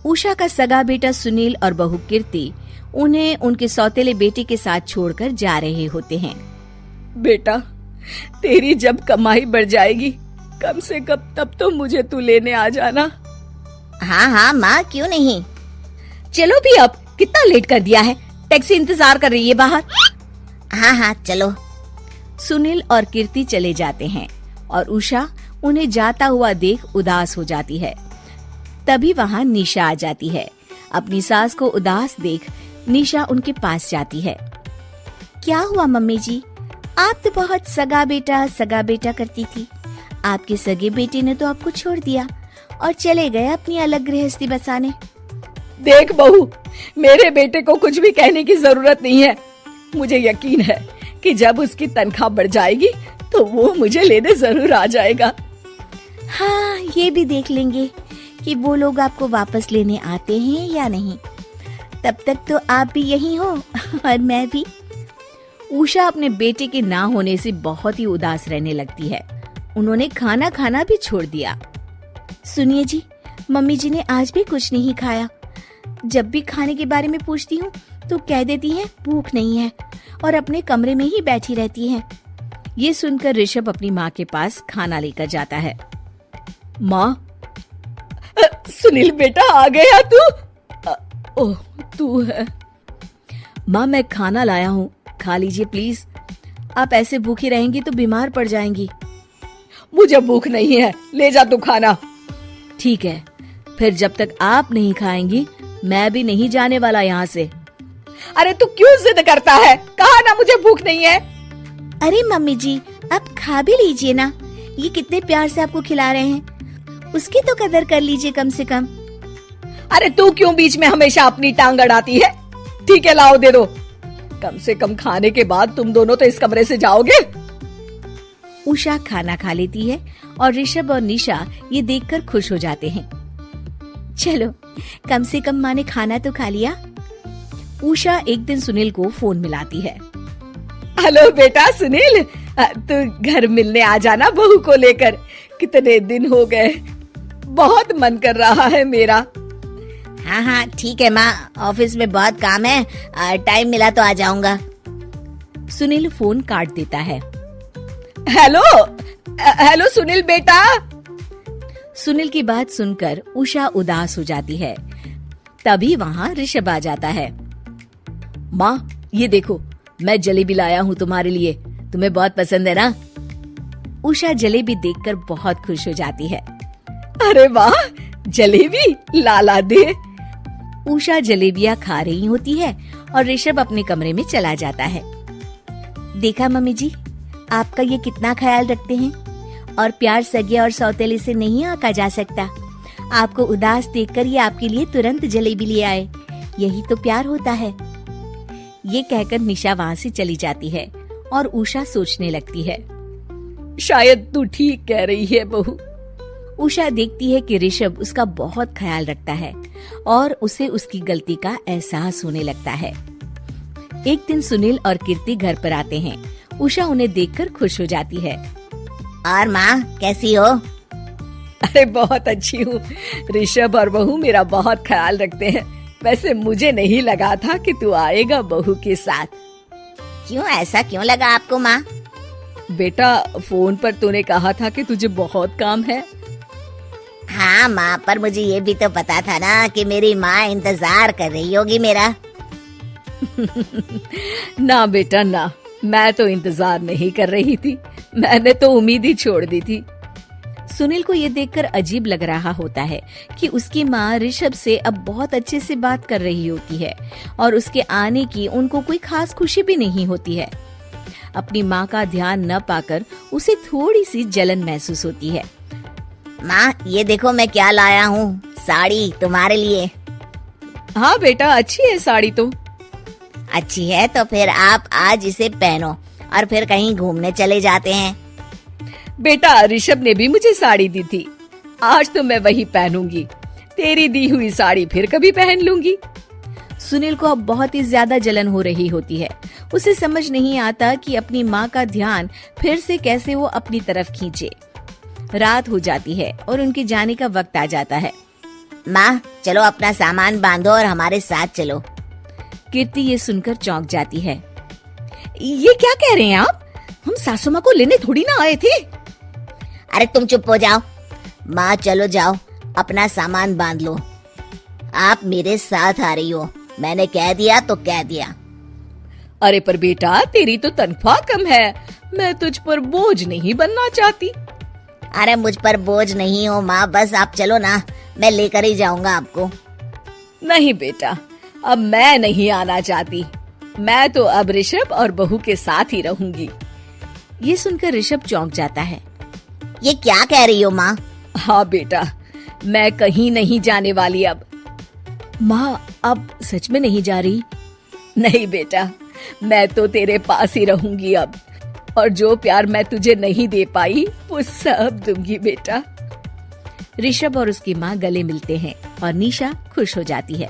उषा का सगा बेटा सुनील और बहू कीर्ति उन्हें उनके सौतेले बेटे के साथ छोड़कर जा रहे होते हैं। बेटा, तेरी जब कमाई बढ़ जाएगी कम से कम तब तो मुझे तू लेने आ जाना। हाँ हाँ माँ, क्यों नहीं। चलो भी, अब कितना लेट कर दिया है, टैक्सी इंतजार कर रही है बाहर। हाँ हाँ चलो। सुनील और कीर्ति चले जाते हैं और उषा उन्हें जाता हुआ देख उदास हो जाती है। तभी वहाँ निशा आ जाती है। अपनी सास को उदास देख निशा उनके पास जाती है। क्या हुआ मम्मी जी, आप तो बहुत सगा बेटा करती थी। आपके सगे बेटे ने तो आपको छोड़ दिया और चले गए अपनी अलग गृहस्थी बसाने। देख बहू, मेरे बेटे को कुछ भी कहने की जरूरत नहीं है। मुझे यकीन है कि जब उसकी तनख्वाह बढ़ जाएगी तो वो मुझे लेने जरूर आ जाएगा। हाँ, ये भी देख लेंगे कि वो लोग आपको वापस लेने आते हैं या नहीं। तब तक तो आप भी यहीं हो और मैं भी। उषा अपने बेटे के ना होने से बहुत ही उदास रहने लगती है। उन्होंने खाना खाना भी छोड़ दिया। सुनिए जी, मम्मी जी ने आज भी कुछ नहीं खाया। जब भी खाने के बारे में पूछती हूँ तो कह देती हैं भूख नहीं है और अपने कमरे में ही बैठी रहती हैं। ये सुनकर ऋषभ अपनी माँ के पास खाना लेकर जाता है। माँ, सुनील बेटा आ गया तू? ओह, तू है। माँ, मैं खाना लाया हूँ, खा लीजिए प्लीज। आप ऐसे भूखी रहेंगी तो बीमार पड़ जाएंगी। मुझे भूख नहीं है, ले जा तू खाना। ठीक है, फिर जब तक आप नहीं खाएंगी मैं भी नहीं जाने वाला यहाँ से। अरे तू क्यों जिद करता है? कहा ना मुझे भूख नहीं है। अरे मम्मी जी, आप खा भी लीजिए ना, ये कितने प्यार से आपको खिला रहे हैं, उसकी तो कदर कर लीजिए कम से कम। अरे तू क्यों बीच में हमेशा अपनी टांग अड़ाती है? ठीक है, लाओ दे दो। कम से कम खाने के बाद तुम दोनों तो इस कमरे से जाओगे। उषा खाना खा लेती है और ऋषभ और निशा ये देखकर खुश हो जाते हैं। चलो, कम से कम माँ ने खाना तो खा लिया। उषा एक दिन सुनील को फोन मिलाती है। हेलो बेटा सुनील, तू घर मिलने आ जाना बहू को लेकर। कितने दिन हो गए, बहुत मन कर रहा है मेरा। हाँ हाँ ठीक है माँ, ऑफिस में बहुत काम है, टाइम मिला तो आ जाऊंगा। सुनील फोन काट देता है। हेलो सुनील बेटा। सुनील की बात सुनकर उषा उदास हो जाती है। तभी वहाँ ऋषभ आ जाता है। माँ, ये देखो, मैं जलेबी लाया हूँ तुम्हारे लिए, तुम्हें बहुत पसंद है ना? उषा जलेबी देखकर बहुत खुश हो जाती है। अरे वाह, जलेबी ला दे। उषा जलेबियाँ खा रही होती है और ऋषभ अपने कमरे में चला जाता है। देखा मम्मी जी, आपका ये कितना ख्याल रखते हैं, और प्यार सगे और सौतेले से नहीं आका जा सकता। आपको उदास देखकर ये आपके लिए तुरंत जलेबी ले आए, यही तो प्यार होता है। ये कहकर निशा वहाँ से चली जाती है और उषा सोचने लगती है, शायद तू ठीक कह रही है बहू। उषा देखती है कि ऋषभ उसका बहुत ख्याल रखता है और उसे उसकी गलती का एहसास होने लगता है। एक दिन सुनील और कीर्ति घर पर आते हैं। उषा उन्हें देखकर खुश हो जाती है। और माँ, कैसी हो? अरे बहुत अच्छी हूँ। ऋषभ और बहू मेरा बहुत ख्याल रखते हैं। वैसे मुझे नहीं लगा था कि तू आएगा बहू के साथ। क्यों, ऐसा क्यों लगा आपको माँ? बेटा, फोन पर तूने कहा था कि तुझे बहुत काम है। हाँ माँ, पर मुझे ये भी तो पता था ना कि मेरी माँ इंतजार कर रही होगी मेरा। ना बेटा ना, मैं तो इंतजार नहीं कर रही थी, मैंने तो उम्मीद ही छोड़ दी थी। सुनील को ये देखकर अजीब लग रहा होता है कि उसकी माँ ऋषभ से अब बहुत अच्छे से बात कर रही होती है और उसके आने की उनको कोई खास खुशी भी नहीं होती है। अपनी माँ का ध्यान न पाकर उसे थोड़ी सी जलन महसूस होती है। माँ, ये देखो मैं क्या लाया हूँ, साड़ी तुम्हारे लिए। हाँ बेटा, अच्छी है साड़ी तो। अच्छी है तो फिर आप आज इसे पहनो और फिर कहीं घूमने चले जाते हैं। बेटा, ऋषभ ने भी मुझे साड़ी दी थी, आज तो मैं वही पहनूंगी। तेरी दी हुई साड़ी फिर कभी पहन लूंगी। सुनील को अब बहुत ही ज्यादा जलन हो रही होती है। उसे समझ नहीं आता कि अपनी माँ का ध्यान फिर से कैसे वो अपनी तरफ खींचे। रात हो जाती है और उनके जाने का वक्त आ जाता है। माँ चलो अपना सामान बांधो और हमारे साथ चलो। कीर्ति ये सुनकर चौंक जाती है। ये क्या कह रहे हैं आप? हम सासू माँ को लेने थोड़ी ना आए थे। अरे तुम चुप हो जाओ। माँ चलो जाओ, अपना सामान बांध लो। आप मेरे साथ आ रही हो, मैंने कह दिया तो कह दिया। अरे पर बेटा, तेरी तो तनख्वाह कम है, मैं तुझ पर बोझ नहीं बनना चाहती। अरे मुझ पर बोझ नहीं हो माँ, बस आप चलो ना, मैं लेकर ही जाऊंगा आपको। नहीं बेटा, अब मैं नहीं आना चाहती। मैं तो अब ऋषभ और बहू के साथ ही रहूंगी। ये सुनकर ऋषभ चौंक जाता है। ये क्या कह रही हो माँ? हाँ बेटा, मैं कहीं नहीं जाने वाली अब। माँ अब सच में नहीं जा रही? नहीं बेटा, मैं तो तेरे पास ही रहूंगी अब, और जो प्यार मैं तुझे नहीं दे पाई वो सब दूंगी बेटा। ऋषभ और उसकी माँ गले मिलते हैं और निशा खुश हो जाती है।